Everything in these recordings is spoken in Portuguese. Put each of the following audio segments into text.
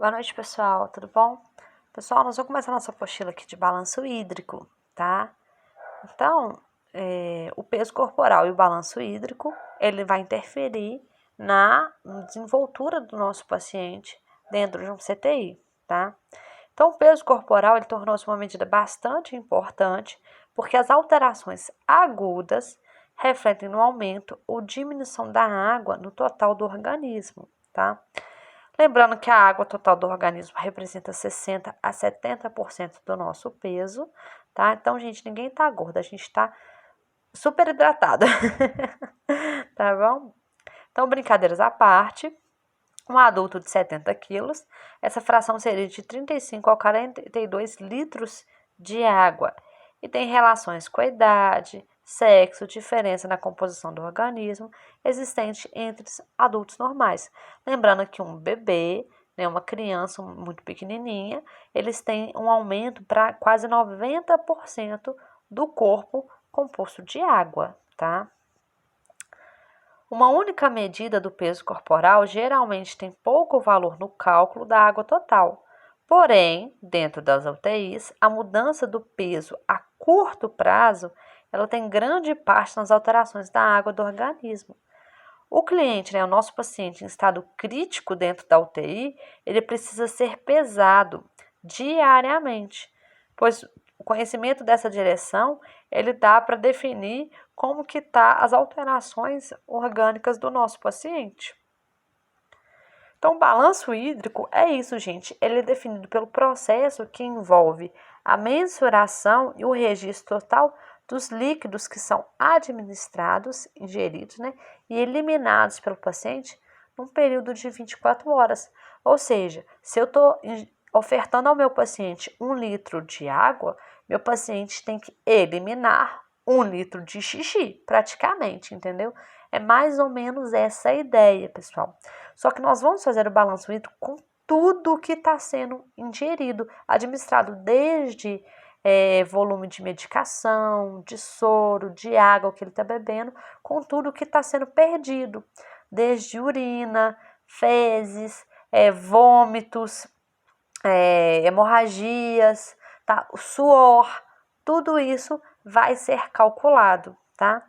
Boa noite, pessoal, tudo bom? Pessoal, nós vamos começar nossa apostila aqui de balanço hídrico, tá? Então, o peso corporal e o balanço hídrico, ele vai interferir na desenvoltura do nosso paciente dentro de um CTI, tá? Então, o peso corporal, ele tornou-se uma medida bastante importante, porque as alterações agudas refletem no aumento ou diminuição da água no total do organismo, tá? Lembrando que a água total do organismo representa 60 a 70% do nosso peso, tá? Então, gente, ninguém tá gorda, a gente tá super hidratada, tá bom? Então, brincadeiras à parte, um adulto de 70 quilos, essa fração seria de 35 a 42 litros de água e tem relações com a idade, sexo, diferença na composição do organismo existente entre adultos normais. Lembrando que um bebê, né, uma criança muito pequenininha, eles têm um aumento para quase 90% do corpo composto de água, tá? Uma única medida do peso corporal geralmente tem pouco valor no cálculo da água total. Porém, dentro das UTIs, a mudança do peso a curto prazo, ela tem grande parte nas alterações da água do organismo. O cliente, né, o nosso paciente em estado crítico dentro da UTI, ele precisa ser pesado diariamente, pois o conhecimento dessa direção, ele dá para definir como que tá as alterações orgânicas do nosso paciente. Então, o balanço hídrico é isso, gente. Ele é definido pelo processo que envolve a mensuração e o registro total dos líquidos que são administrados, ingeridos, né, e eliminados pelo paciente num período de 24 horas. Ou seja, se eu estou ofertando ao meu paciente 1 litro de água, meu paciente tem que eliminar 1 litro de xixi, praticamente, entendeu? É mais ou menos essa a ideia, pessoal. Só que nós vamos fazer o balanço hídrico com tudo que está sendo ingerido, administrado desde volume de medicação, de soro, de água que ele está bebendo, com tudo que está sendo perdido, desde urina, fezes, vômitos, hemorragias, tá? O suor, tudo isso vai ser calculado, tá?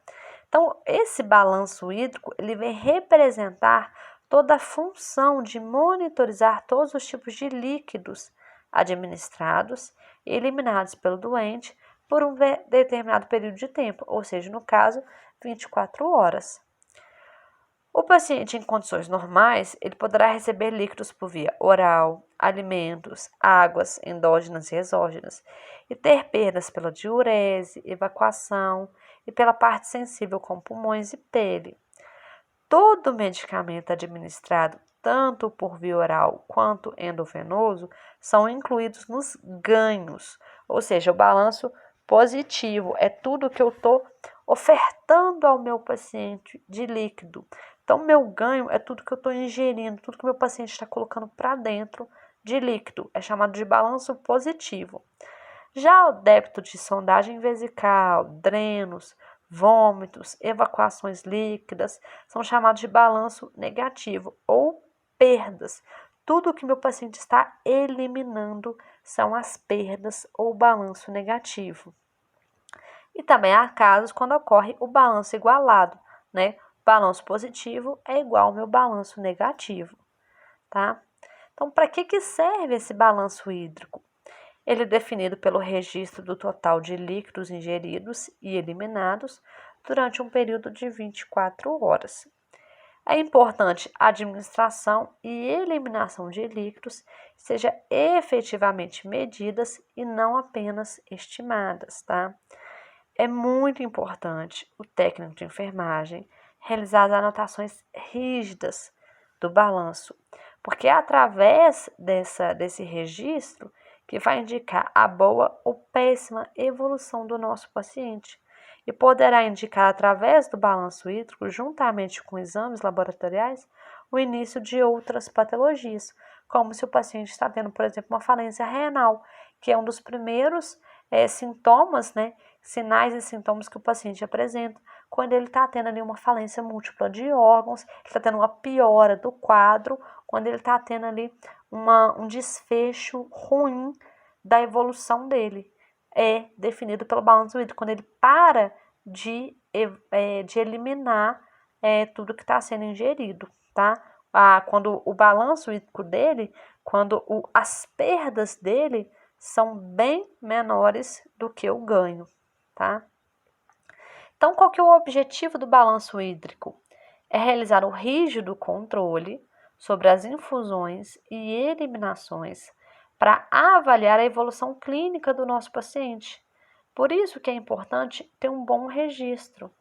Então, esse balanço hídrico, ele vem representar toda a função de monitorizar todos os tipos de líquidos administrados e eliminados pelo doente por um determinado período de tempo, ou seja, no caso, 24 horas. O paciente em condições normais, ele poderá receber líquidos por via oral, alimentos, águas endógenas e exógenas, e ter perdas pela diurese, evacuação e pela parte sensível como pulmões e pele. Todo medicamento administrado, tanto por via oral quanto endovenoso, são incluídos nos ganhos, ou seja, o balanço positivo é tudo que eu estou ofertando ao meu paciente de líquido. Então, meu ganho é tudo que eu estou ingerindo, tudo que meu paciente está colocando para dentro de líquido. É chamado de balanço positivo. Já o débito de sondagem vesical, drenos, vômitos, evacuações líquidas são chamados de balanço negativo ou perdas. Tudo que meu paciente está eliminando são as perdas ou balanço negativo. E também há casos quando ocorre o balanço igualado, né? Balanço positivo é igual ao meu balanço negativo, tá? Então, para que serve esse balanço hídrico? Ele é definido pelo registro do total de líquidos ingeridos e eliminados durante um período de 24 horas. É importante a administração e eliminação de líquidos sejam efetivamente medidas e não apenas estimadas, tá? É muito importante o técnico de enfermagem realizar as anotações rígidas do balanço, porque é através desse registro que vai indicar a boa ou péssima evolução do nosso paciente e poderá indicar através do balanço hídrico, juntamente com exames laboratoriais, o início de outras patologias, como se o paciente está tendo, por exemplo, uma falência renal, que é um dos primeiros sintomas, né, sinais e sintomas que o paciente apresenta quando ele está tendo ali uma falência múltipla de órgãos, ele está tendo uma piora do quadro, quando ele está tendo ali um desfecho ruim da evolução dele. É definido pelo balanço hídrico, quando ele para de eliminar tudo que está sendo ingerido, tá? Quando o balanço hídrico dele, quando as perdas dele são bem menores do que o ganho, tá? Então, qual que é o objetivo do balanço hídrico? É realizar um rígido controle sobre as infusões e eliminações para avaliar a evolução clínica do nosso paciente. Por isso que é importante ter um bom registro.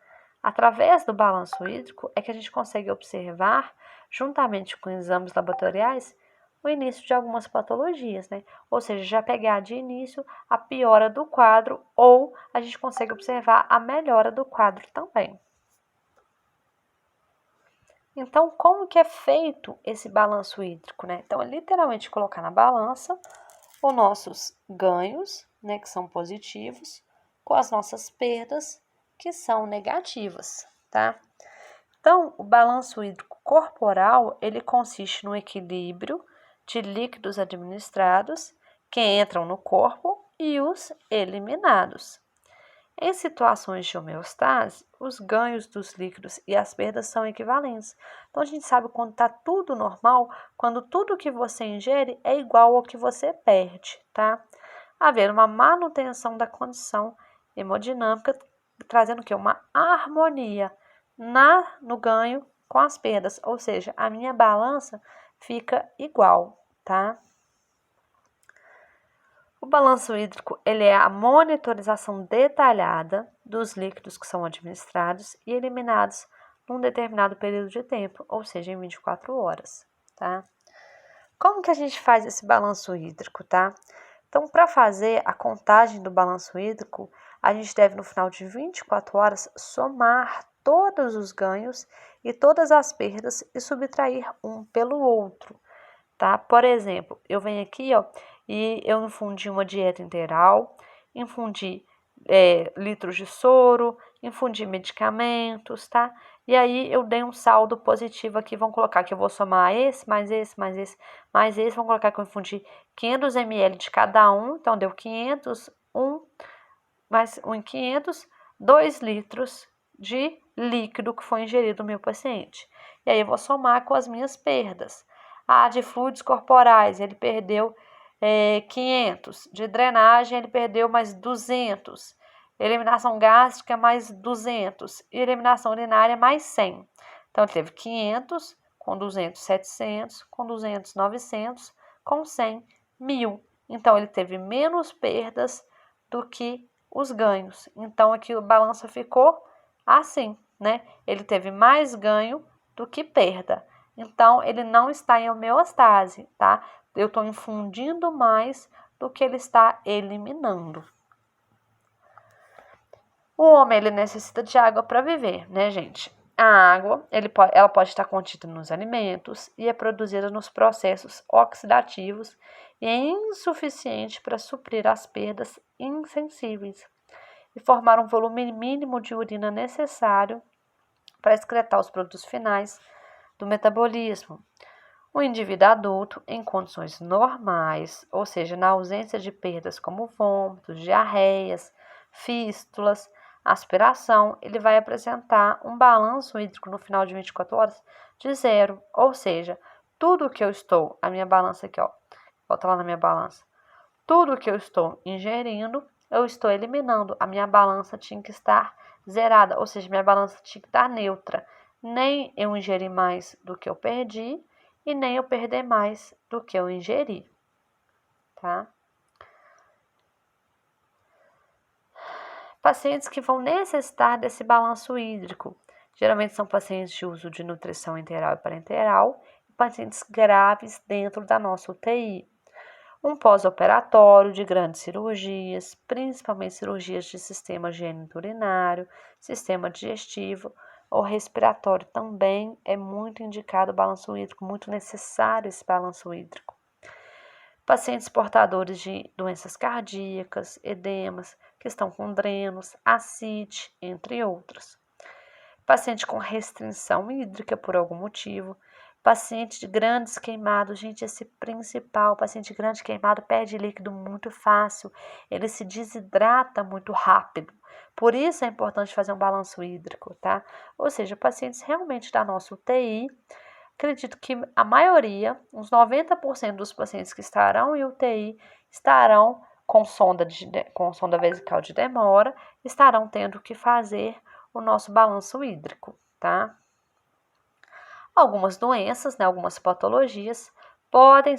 Através do balanço hídrico é que a gente consegue observar, juntamente com exames laboratoriais, o início de algumas patologias, né? Ou seja, já pegar de início a piora do quadro ou a gente consegue observar a melhora do quadro também. Então, como que é feito esse balanço hídrico, né? Então, é literalmente colocar na balança os nossos ganhos, né, que são positivos, com as nossas perdas, que são negativas, tá? Então, o balanço hídrico corporal, ele consiste no equilíbrio de líquidos administrados que entram no corpo e os eliminados. Em situações de homeostase, os ganhos dos líquidos e as perdas são equivalentes. Então, a gente sabe quando está tudo normal, quando tudo que você ingere é igual ao que você perde, tá? Haver uma manutenção da condição hemodinâmica, trazendo o quê? Uma harmonia no ganho com as perdas, ou seja, a minha balança fica igual, tá? O balanço hídrico, ele é a monitorização detalhada dos líquidos que são administrados e eliminados num determinado período de tempo, ou seja, em 24 horas, tá? Como que a gente faz esse balanço hídrico, tá? Então, para fazer a contagem do balanço hídrico, a gente deve, no final de 24 horas, somar todos os ganhos e todas as perdas e subtrair um pelo outro, tá? Por exemplo, eu venho aqui, ó, e eu infundi uma dieta integral, infundi litros de soro, infundi medicamentos, tá? E aí eu dei um saldo positivo aqui, vamos colocar que eu vou somar esse, mais esse, mais esse, mais esse, vamos colocar que eu infundi 500 ml de cada um, então deu 500, mais 1 em 500, 2 litros de líquido que foi ingerido no meu paciente. E aí eu vou somar com as minhas perdas. De fluidos corporais, ele perdeu 500. De drenagem, ele perdeu mais 200. Eliminação gástrica, mais 200. E eliminação urinária, mais 100. Então, ele teve 500, com 200, 700, com 200, 900, com 100, 1.000. Então, ele teve menos perdas do que os ganhos. Então, aqui o balança ficou assim, né? Ele teve mais ganho do que perda. Então, ele não está em homeostase, tá? Eu estou infundindo mais do que ele está eliminando. O homem, ele necessita de água para viver, né, gente? A água, ela pode estar contida nos alimentos e é produzida nos processos oxidativos e é insuficiente para suprir as perdas insensíveis e formar um volume mínimo de urina necessário para excretar os produtos finais do metabolismo. O indivíduo adulto, em condições normais, ou seja, na ausência de perdas como vômitos, diarreias, fístulas, aspiração, ele vai apresentar um balanço hídrico no final de 24 horas de 0, ou seja, tudo que eu estou, a minha balança aqui, ó, volta lá na minha balança, tudo que eu estou ingerindo, eu estou eliminando, a minha balança tinha que estar zerada, ou seja, minha balança tinha que estar neutra, nem eu ingeri mais do que eu perdi, e nem eu perder mais do que eu ingeri, tá? Pacientes que vão necessitar desse balanço hídrico, geralmente são pacientes de uso de nutrição enteral e parenteral, e pacientes graves dentro da nossa UTI. Um pós-operatório de grandes cirurgias, principalmente cirurgias de sistema genito-urinário, sistema digestivo ou respiratório, também é muito indicado o balanço hídrico, muito necessário esse balanço hídrico. Pacientes portadores de doenças cardíacas, edemas, que estão com drenos, ascite, entre outros. Paciente com restrição hídrica por algum motivo, Paciente de grandes queimados, gente, esse principal, paciente grande queimado perde líquido muito fácil, ele se desidrata muito rápido. Por isso é importante fazer um balanço hídrico, tá? Ou seja, pacientes realmente da nossa UTI, acredito que a maioria, uns 90% dos pacientes que estarão em UTI, estarão com sonda vesical de demora, estarão tendo que fazer o nosso balanço hídrico, tá? Algumas doenças, né, algumas patologias, podem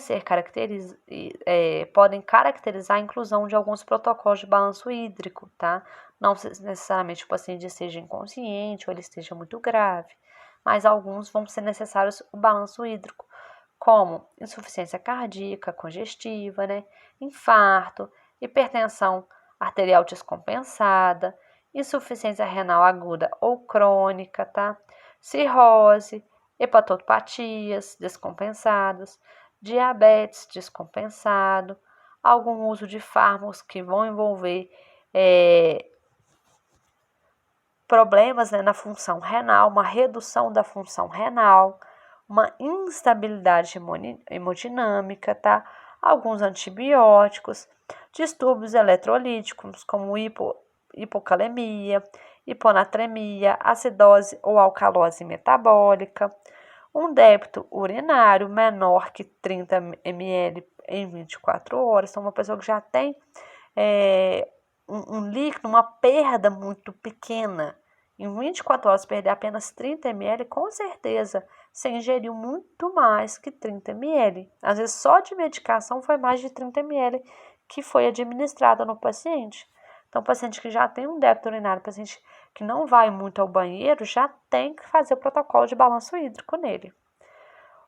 caracterizar a inclusão de alguns protocolos de balanço hídrico, tá? Não necessariamente o paciente esteja inconsciente ou ele esteja muito grave, mas alguns vão ser necessários o balanço hídrico, como insuficiência cardíaca congestiva, né? Infarto, hipertensão arterial descompensada, insuficiência renal aguda ou crônica, tá? Cirrose, hepatopatias descompensadas, diabetes descompensado, algum uso de fármacos que vão envolver problemas, né, na função renal, uma redução da função renal, uma instabilidade hemodinâmica, tá? Alguns antibióticos, distúrbios eletrolíticos, como hipocalemia, hiponatremia, acidose ou alcalose metabólica, um débito urinário menor que 30 ml em 24 horas. Então, uma pessoa que já tem um líquido, uma perda muito pequena, em 24 horas perder apenas 30 ml, com certeza você ingeriu muito mais que 30 ml. Às vezes só de medicação foi mais de 30 ml que foi administrada no paciente. Então, o paciente que já tem um débito urinário, paciente que não vai muito ao banheiro, já tem que fazer o protocolo de balanço hídrico nele.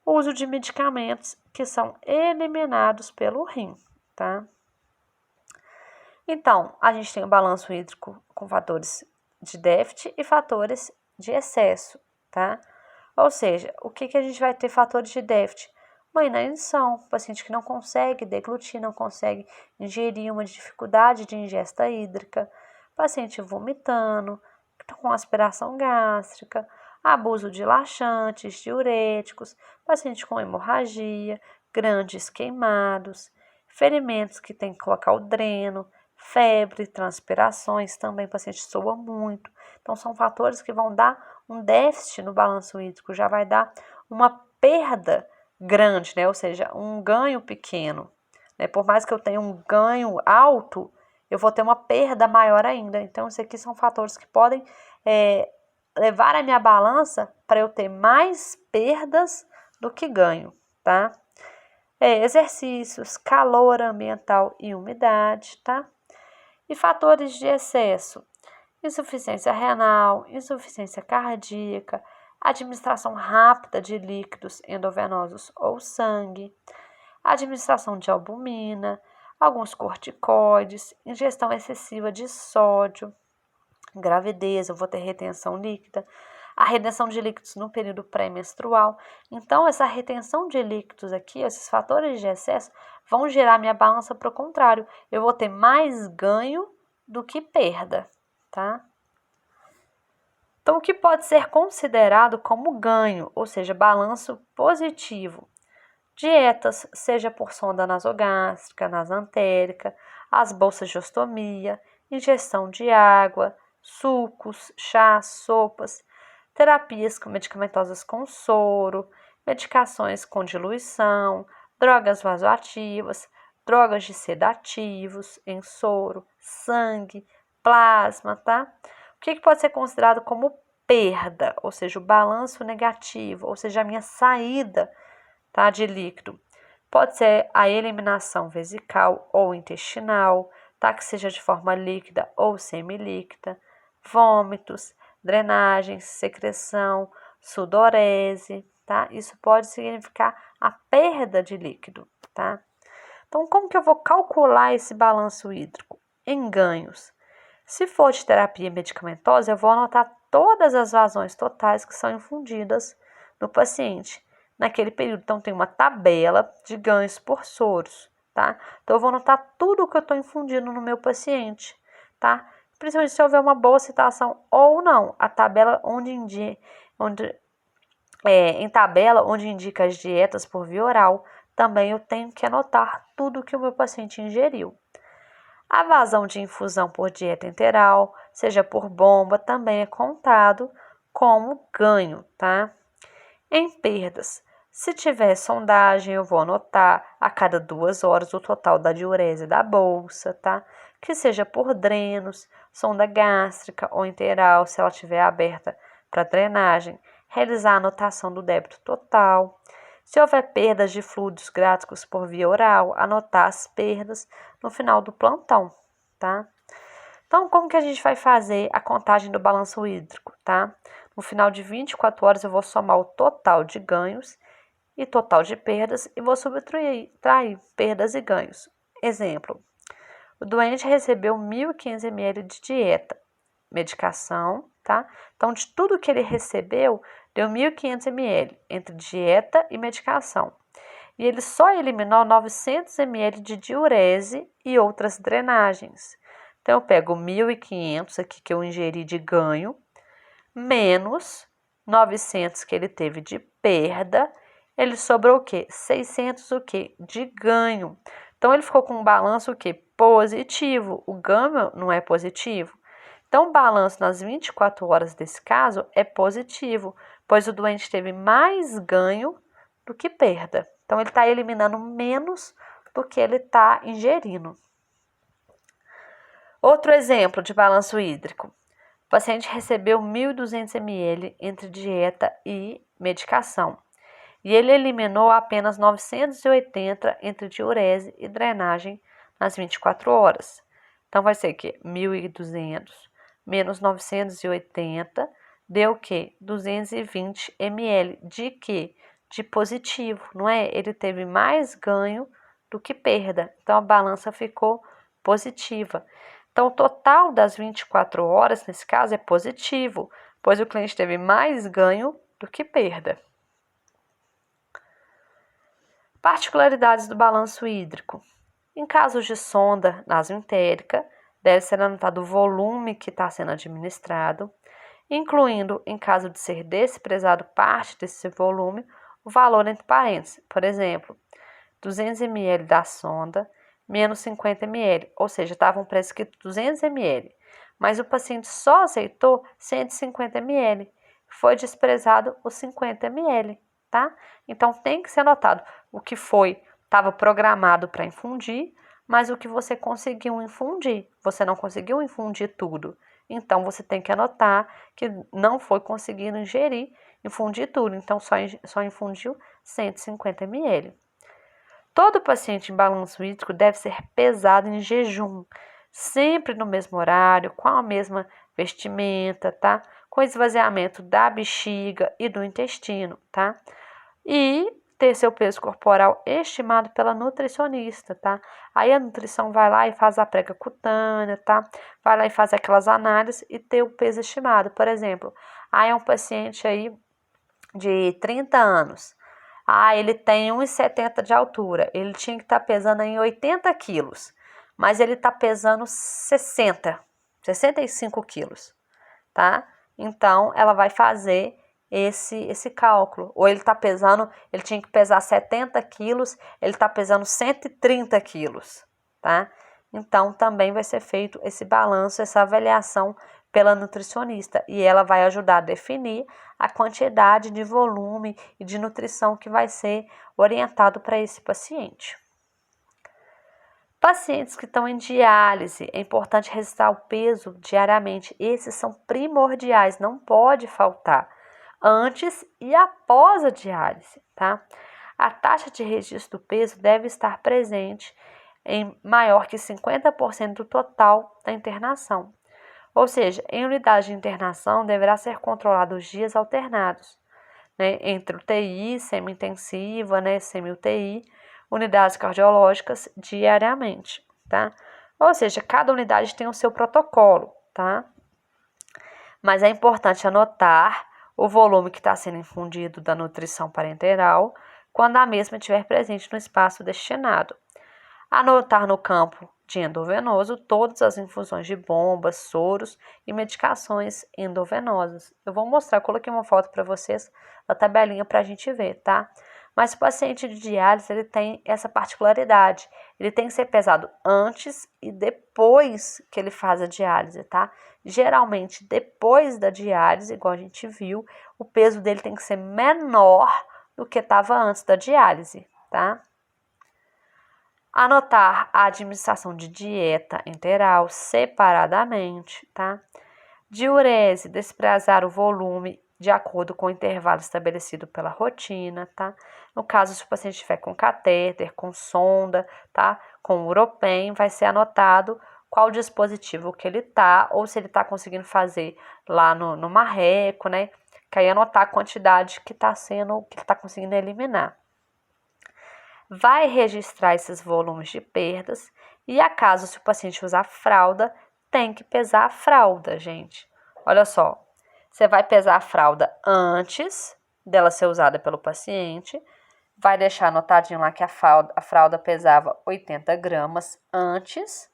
O uso de medicamentos que são eliminados pelo rim, tá? Então, a gente tem o balanço hídrico com fatores de déficit e fatores de excesso, tá? Ou seja, o que a gente vai ter fatores de déficit? Uma inanição, paciente que não consegue deglutir, não consegue ingerir, uma dificuldade de ingesta hídrica, paciente vomitando, com aspiração gástrica, abuso de laxantes, diuréticos, paciente com hemorragia, grandes queimados, ferimentos que tem que colocar o dreno, febre, transpirações, também o paciente soa muito. Então, são fatores que vão dar um déficit no balanço hídrico, já vai dar uma perda grande, né? Ou seja, um ganho pequeno. Né? Por mais que eu tenha um ganho alto, eu vou ter uma perda maior ainda. Então, isso aqui são fatores que podem levar a minha balança para eu ter mais perdas do que ganho, tá? Exercícios, calor ambiental e umidade, tá? E fatores de excesso: insuficiência renal, insuficiência cardíaca, administração rápida de líquidos endovenosos ou sangue, administração de albumina, alguns corticoides, ingestão excessiva de sódio, gravidez, eu vou ter retenção líquida, a retenção de líquidos no período pré-menstrual. Então, essa retenção de líquidos aqui, esses fatores de excesso, vão gerar minha balança para o contrário. Eu vou ter mais ganho do que perda, tá? Então, o que pode ser considerado como ganho, ou seja, balanço positivo? Dietas, seja por sonda nasogástrica, nasantérica, as bolsas de ostomia, ingestão de água, sucos, chás, sopas, terapias medicamentosas com soro, medicações com diluição, drogas vasoativas, drogas de sedativos em soro, sangue, plasma, tá? O que pode ser considerado como perda, ou seja, o balanço negativo, ou seja, a minha saída, tá, de líquido? Pode ser a eliminação vesical ou intestinal, tá, que seja de forma líquida ou semilíquida, vômitos, drenagem, secreção, sudorese, tá? Isso pode significar a perda de líquido, tá? Então, como que eu vou calcular esse balanço hídrico? Em ganhos. Se for de terapia medicamentosa, eu vou anotar todas as vazões totais que são infundidas no paciente naquele período. Então, tem uma tabela de ganhos por soros, tá? Então, eu vou anotar tudo o que eu estou infundindo no meu paciente, tá? Principalmente se houver uma boa citação ou não. A tabela onde em tabela onde indica as dietas por via oral, também eu tenho que anotar tudo que o meu paciente ingeriu. A vazão de infusão por dieta enteral, seja por bomba, também é contado como ganho, tá? Em perdas, se tiver sondagem, eu vou anotar a cada 2 horas o total da diurese da bolsa, tá? Que seja por drenos, sonda gástrica ou enteral, se ela estiver aberta para drenagem, realizar a anotação do débito total. Se houver perdas de fluidos gástricos por via oral, anotar as perdas no final do plantão, tá? Então, como que a gente vai fazer a contagem do balanço hídrico, tá? No final de 24 horas, eu vou somar o total de ganhos e total de perdas e vou subtrair perdas e ganhos. Exemplo, o doente recebeu 1.500 ml de dieta, medicação, tá? Então, de tudo que ele recebeu, deu 1.500 ml entre dieta e medicação. E ele só eliminou 900 ml de diurese e outras drenagens. Então, eu pego 1.500 aqui que eu ingeri de ganho, menos 900 que ele teve de perda, ele sobrou o quê? 600 o quê? De ganho. Então, ele ficou com um balanço o quê? Positivo. O ganho não é positivo. Então, o balanço nas 24 horas desse caso é positivo, pois o doente teve mais ganho do que perda. Então, ele está eliminando menos do que ele está ingerindo. Outro exemplo de balanço hídrico. O paciente recebeu 1.200 ml entre dieta e medicação. E ele eliminou apenas 980 entre diurese e drenagem nas 24 horas. Então, vai ser que 1.200 menos 980 deu o quê? 220 ml. De quê? De positivo, não é? Ele teve mais ganho do que perda. Então, a balança ficou positiva. Então, o total das 24 horas, nesse caso, é positivo, pois o cliente teve mais ganho do que perda. Particularidades do balanço hídrico. Em casos de sonda nasoentérica, deve ser anotado o volume que está sendo administrado, incluindo, em caso de ser desprezado parte desse volume, o valor entre parênteses. Por exemplo, 200 ml da sonda menos 50 ml, ou seja, estavam prescritos 200 ml, mas o paciente só aceitou 150 ml. Foi desprezado os 50 ml, tá? Então, tem que ser anotado o que estava programado para infundir, mas o que você conseguiu infundir. Você não conseguiu infundir tudo. Então, você tem que anotar que não foi conseguindo infundir tudo. Então, só infundiu 150 ml. Todo paciente em balanço hídrico deve ser pesado em jejum, sempre no mesmo horário, com a mesma vestimenta, tá? Com esvaziamento da bexiga e do intestino, tá? E ter seu peso corporal estimado pela nutricionista, tá? Aí a nutrição vai lá e faz a prega cutânea, tá? Vai lá e faz aquelas análises e ter o peso estimado. Por exemplo, aí é um paciente aí de 30 anos. Ele tem 1,70 de altura. Ele tinha que estar pesando em 80 quilos, mas ele está pesando 65 quilos, tá? Então, ela vai fazer esse cálculo. Ou ele tinha que pesar 70 quilos, ele está pesando 130 quilos, tá? Então, também vai ser feito esse balanço, essa avaliação pela nutricionista. E ela vai ajudar a definir a quantidade de volume e de nutrição que vai ser orientado para esse paciente. Pacientes que estão em diálise, é importante registrar o peso diariamente. Esses são primordiais, não pode faltar antes e após a diálise, tá? A taxa de registro do peso deve estar presente em maior que 50% do total da internação. Ou seja, em unidade de internação deverá ser controlado os dias alternados, né, entre UTI, semi-intensiva, né, semi-UTI, unidades cardiológicas diariamente, tá? Ou seja, cada unidade tem o seu protocolo, tá? Mas é importante anotar o volume que está sendo infundido da nutrição parenteral quando a mesma estiver presente no espaço destinado. Anotar no campo de endovenoso todas as infusões de bombas, soros e medicações endovenosas. Eu vou mostrar, coloquei uma foto para vocês a tabelinha para a gente ver, tá? Mas o paciente de diálise, ele tem essa particularidade. Ele tem que ser pesado antes e depois que ele faz a diálise, tá? Geralmente, depois da diálise, igual a gente viu, o peso dele tem que ser menor do que estava antes da diálise, tá? Anotar a administração de dieta enteral separadamente, tá? Diurese, desprezar o volume de acordo com o intervalo estabelecido pela rotina, tá? No caso, se o paciente estiver com catéter, com sonda, tá? Com uropen, vai ser anotado qual dispositivo que ele tá, ou se ele tá conseguindo fazer lá no marreco, né? Que aí anotar a quantidade que ele tá conseguindo eliminar. Vai registrar esses volumes de perdas e, acaso, se o paciente usar fralda, tem que pesar a fralda, gente. Olha só, você vai pesar a fralda antes dela ser usada pelo paciente, vai deixar anotadinho lá que a fralda pesava 80 gramas antes,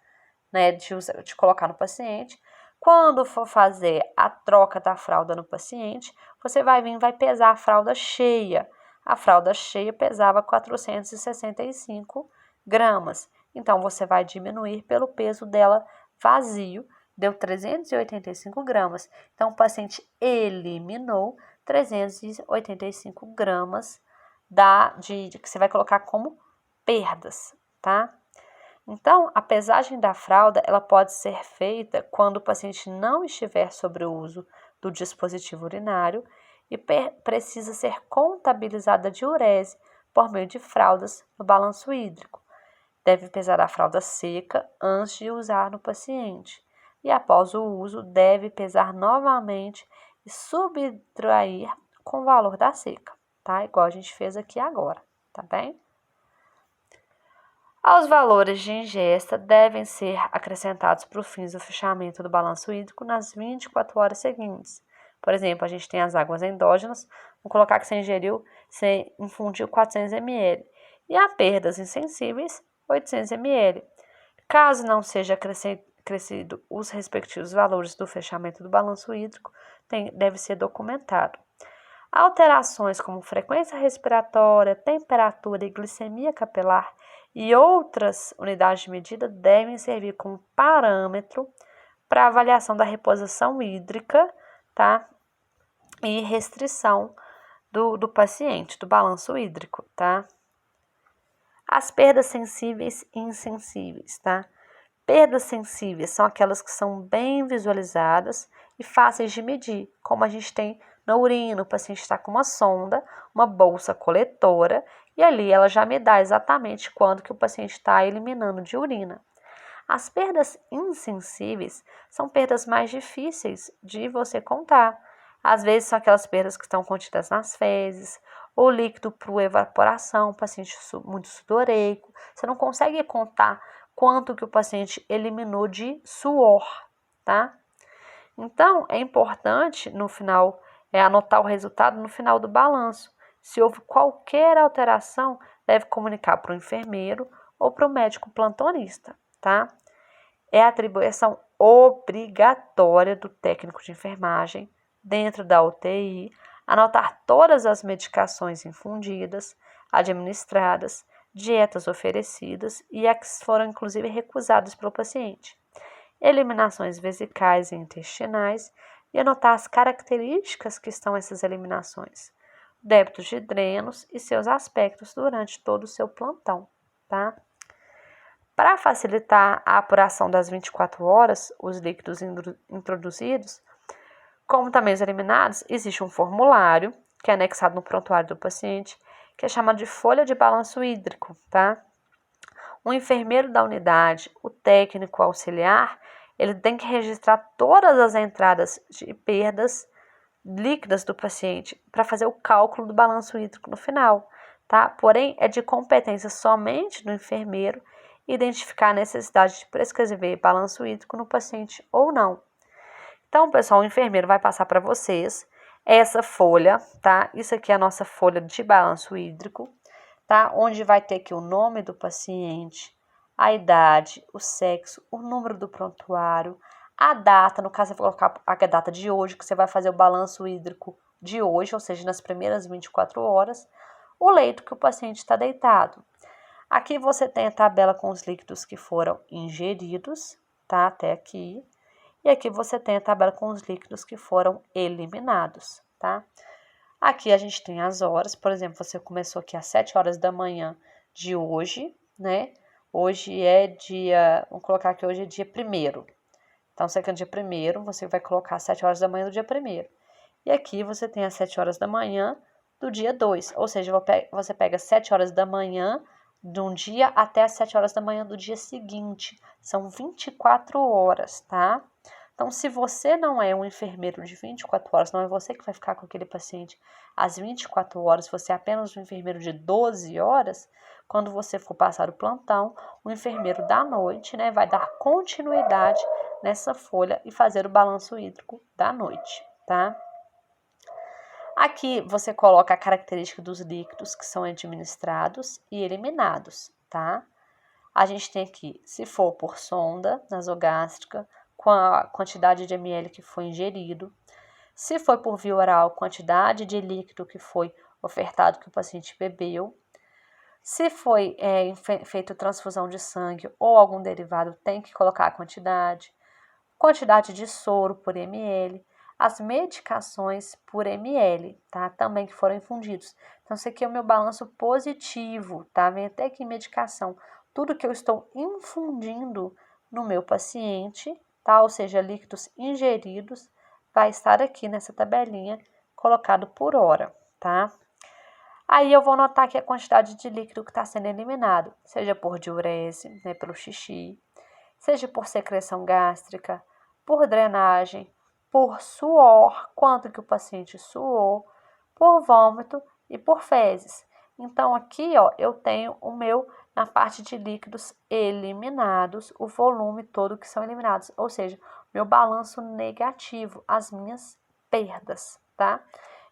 né, de colocar no paciente. Quando for fazer a troca da fralda no paciente, você vai vir e vai pesar a fralda cheia. A fralda cheia pesava 465 gramas. Então, você vai diminuir pelo peso dela vazio, deu 385 gramas. Então, o paciente eliminou 385 gramas que você vai colocar como perdas, tá? Então, a pesagem da fralda, ela pode ser feita quando o paciente não estiver sobre o uso do dispositivo urinário e precisa ser contabilizada a diurese por meio de fraldas no balanço hídrico. Deve pesar a fralda seca antes de usar no paciente. E após o uso, deve pesar novamente e subtrair com o valor da seca, tá? Igual a gente fez aqui agora, tá bem? Aos valores de ingesta devem ser acrescentados para os fins do fechamento do balanço hídrico nas 24 horas seguintes. Por exemplo, a gente tem as águas endógenas, vamos colocar que você infundiu 400 ml. E a perdas insensíveis, 800 ml. Caso não seja acrescido os respectivos valores do fechamento do balanço hídrico, deve ser documentado. Alterações como frequência respiratória, temperatura e glicemia capilar e outras unidades de medida devem servir como parâmetro para avaliação da reposição hídrica, tá? E restrição do paciente, do balanço hídrico, tá? As perdas sensíveis e insensíveis, tá? Perdas sensíveis são aquelas que são bem visualizadas e fáceis de medir, como a gente tem na urina. O paciente está com uma sonda, uma bolsa coletora, e ali ela já me dá exatamente quando que o paciente está eliminando de urina. As perdas insensíveis são perdas mais difíceis de você contar. Às vezes são aquelas perdas que estão contidas nas fezes, ou líquido por evaporação, paciente muito sudoreico. Você não consegue contar quanto que o paciente eliminou de suor, tá? Então, é importante no final anotar o resultado no final do balanço. Se houve qualquer alteração, deve comunicar para o enfermeiro ou para o médico plantonista, tá? É a atribuição obrigatória do técnico de enfermagem dentro da UTI anotar todas as medicações infundidas, administradas, dietas oferecidas e as que foram inclusive recusadas pelo paciente, eliminações vesicais e intestinais e anotar as características que estão essas eliminações, débitos de drenos e seus aspectos durante todo o seu plantão, tá? Para facilitar a apuração das 24 horas, os líquidos introduzidos, como também os eliminados, existe um formulário que é anexado no prontuário do paciente, que é chamado de folha de balanço hídrico, tá? O enfermeiro da unidade, o técnico auxiliar, ele tem que registrar todas as entradas de perdas líquidas do paciente para fazer o cálculo do balanço hídrico no final, tá? Porém, é de competência somente do enfermeiro identificar a necessidade de prescrever balanço hídrico no paciente ou não. Então, pessoal, o enfermeiro vai passar para vocês essa folha, tá? Isso aqui é a nossa folha de balanço hídrico, tá? Onde vai ter aqui o nome do paciente, a idade, o sexo, o número do prontuário, a data, no caso, você vai colocar a data de hoje, que você vai fazer o balanço hídrico de hoje, ou seja, nas primeiras 24 horas, o leito que o paciente está deitado. Aqui você tem a tabela com os líquidos que foram ingeridos, tá? Até aqui. E aqui você tem a tabela com os líquidos que foram eliminados, tá? Aqui a gente tem as horas, por exemplo, você começou aqui às 7 horas da manhã de hoje, né? Hoje é dia, vamos colocar que hoje é dia 1º. Então, se aqui é dia 1º, você vai colocar às 7 horas da manhã do dia 1º. E aqui você tem às 7 horas da manhã do dia 2, ou seja, você pega às 7 horas da manhã de um dia até às 7 horas da manhã do dia seguinte. São 24 horas, tá? Então, se você não é um enfermeiro de 24 horas, não é você que vai ficar com aquele paciente às 24 horas, você é apenas um enfermeiro de 12 horas, quando você for passar o plantão, o enfermeiro da noite, né, vai dar continuidade nessa folha e fazer o balanço hídrico da noite, tá? Aqui você coloca a característica dos líquidos que são administrados e eliminados, tá? A gente tem aqui, se for por sonda nasogástrica, com a quantidade de ml que foi ingerido. Se foi por via oral, quantidade de líquido que foi ofertado que o paciente bebeu. Se foi feito transfusão de sangue ou algum derivado, tem que colocar a quantidade de soro por ml, as medicações por ml, tá? Também que foram infundidos. Então, esse aqui é o meu balanço positivo, tá? Vem até aqui medicação. Tudo que eu estou infundindo no meu paciente, tá? Ou seja, líquidos ingeridos, vai estar aqui nessa tabelinha, colocado por hora, tá? Aí eu vou notar aqui a quantidade de líquido que está sendo eliminado, seja por diurese, né, pelo xixi, seja por secreção gástrica, por drenagem, por suor, quanto que o paciente suou, por vômito e por fezes. Então, aqui, ó, eu tenho o meu, na parte de líquidos eliminados, o volume todo que são eliminados, ou seja, meu balanço negativo, as minhas perdas, tá?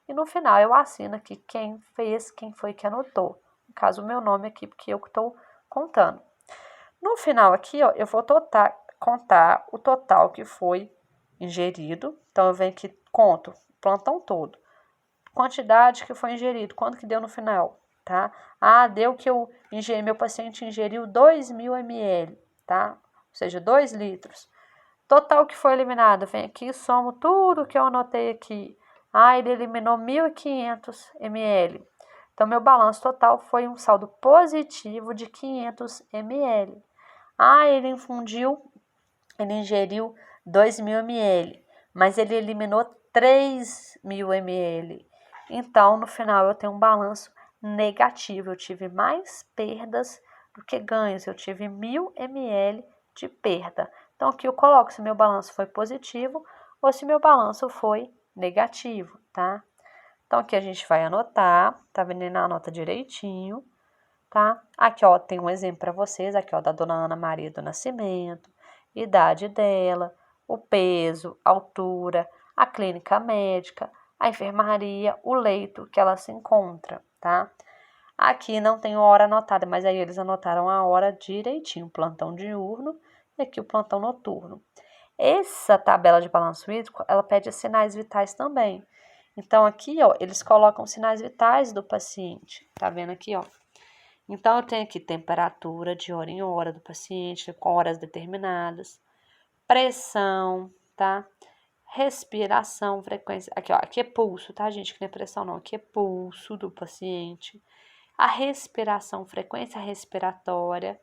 E no final eu assino aqui quem fez, quem foi que anotou. No caso, o meu nome aqui, porque eu que estou contando. No final aqui, ó, eu vou contar o total que foi ingerido. Então, eu venho aqui, conto o plantão todo. Quantidade que foi ingerido, quanto que deu no final, tá? Ah, deu que meu paciente ingeriu 2.000 ml, tá? Ou seja, 2 litros. Total que foi eliminado, vem aqui, somo tudo que eu anotei aqui. Ah, ele eliminou 1.500 ml. Então, meu balanço total foi um saldo positivo de 500 ml. Ah, ele ingeriu 2.000 ml, mas ele eliminou 3.000 ml. Então, no final, eu tenho um balanço negativo. Eu tive mais perdas do que ganhos. Eu tive 1.000 ml de perda. Então, aqui eu coloco se meu balanço foi positivo ou se meu balanço foi negativo, tá? Então, aqui a gente vai anotar, tá vendo? Anota direitinho, tá? Aqui, ó, tem um exemplo para vocês, aqui, ó, da dona Ana Maria do Nascimento, idade dela, o peso, altura, a clínica médica, a enfermaria, o leito que ela se encontra, tá? Aqui não tem hora anotada, mas aí eles anotaram a hora direitinho, plantão diurno e aqui o plantão noturno. Essa tabela de balanço hídrico, ela pede sinais vitais também. Então, aqui, ó, eles colocam sinais vitais do paciente, tá vendo aqui, ó? Então, eu tenho aqui temperatura de hora em hora do paciente, com horas determinadas, pressão, tá? Respiração, frequência. Aqui, ó, aqui é pulso, tá, gente? Que não é pressão, não. Aqui é pulso do paciente. A respiração, frequência respiratória,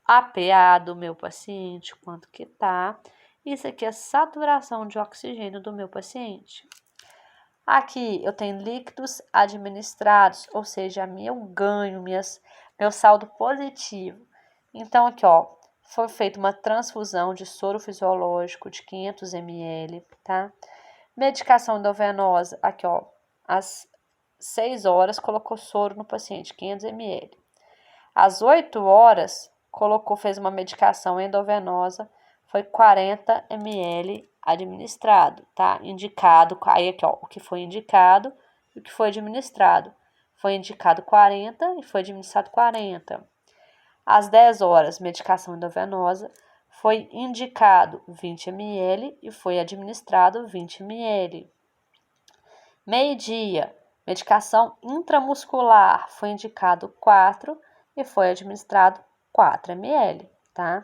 a PA do meu paciente, quanto que tá. Isso aqui é a saturação de oxigênio do meu paciente. Aqui eu tenho líquidos administrados, ou seja, meu ganho, meu saldo positivo. Então, aqui, ó, foi feita uma transfusão de soro fisiológico de 500 ml, tá? Medicação endovenosa, aqui, ó, às 6 horas colocou soro no paciente, 500 ml. Às 8 horas, fez uma medicação endovenosa, foi 40 ml administrado, tá? Indicado, aí aqui, ó, o que foi indicado e o que foi administrado. Foi indicado 40 e foi administrado 40. Às 10 horas, medicação endovenosa, foi indicado 20 ml e foi administrado 20 ml. Meio-dia, medicação intramuscular, foi indicado 4 e foi administrado 4 ml, tá?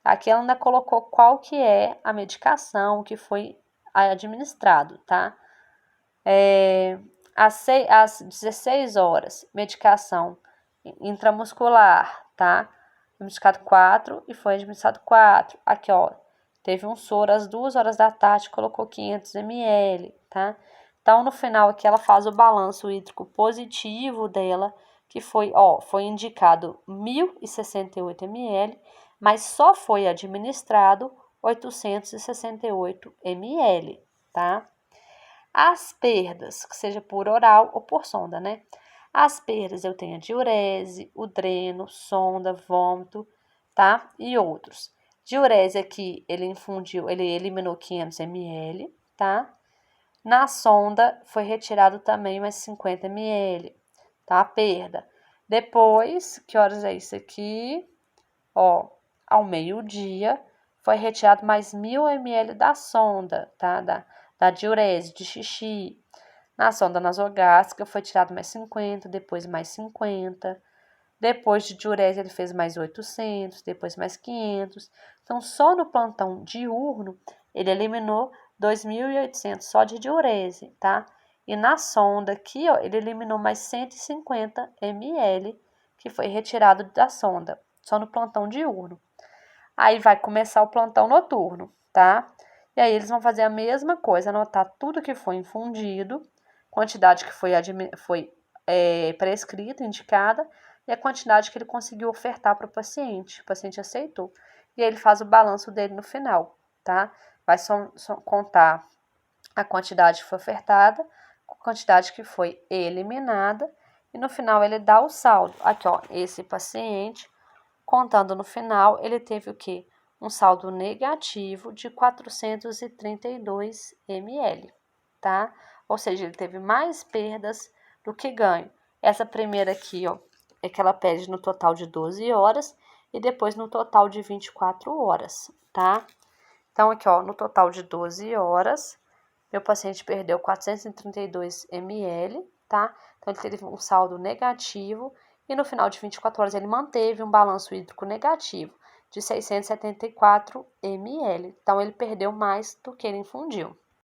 Aqui ela ainda colocou qual que é a medicação que foi administrado, tá? Às 16 horas, medicação intramuscular, tá? Administrado 4 e foi administrado 4. Aqui, ó, teve um soro às 2 horas da tarde, colocou 500 ml, tá? Então, no final aqui, ela faz o balanço hídrico positivo dela, que foi, ó, foi indicado 1.068 ml, mas só foi administrado 868 ml, tá? As perdas, que seja por oral ou por sonda, né? As perdas eu tenho a diurese, o dreno, sonda, vômito, tá? E outros. Diurese aqui, ele eliminou 500 ml, tá? Na sonda foi retirado também mais 50 ml, tá? A perda. Depois, que horas é isso aqui? Ó, ao meio-dia, foi retirado mais 1.000 ml da sonda, tá? Da diurese, de xixi. Na sonda nasogástrica foi tirado mais 50, depois mais 50. Depois de diurese ele fez mais 800, depois mais 500. Então, só no plantão diurno, ele eliminou 2.800 só de diurese, tá? E na sonda aqui, ó, ele eliminou mais 150 ml, que foi retirado da sonda, só no plantão diurno. Aí vai começar o plantão noturno, tá? E aí eles vão fazer a mesma coisa, anotar tudo que foi infundido, quantidade que foi prescrita, indicada, e a quantidade que ele conseguiu ofertar para o paciente aceitou. E aí ele faz o balanço dele no final, tá? Vai contar a quantidade que foi ofertada, a quantidade que foi eliminada, e no final ele dá o saldo. Aqui, ó, esse paciente, contando no final, ele teve o quê? Um saldo negativo de 432 ml, tá? Ou seja, ele teve mais perdas do que ganho. Essa primeira aqui, ó, é que ela pede no total de 12 horas e depois no total de 24 horas, tá? Então, aqui, ó, no total de 12 horas, meu paciente perdeu 432 ml, tá? Então, ele teve um saldo negativo e no final de 24 horas ele manteve um balanço hídrico negativo de 674 ml. Então, ele perdeu mais do que ele infundiu.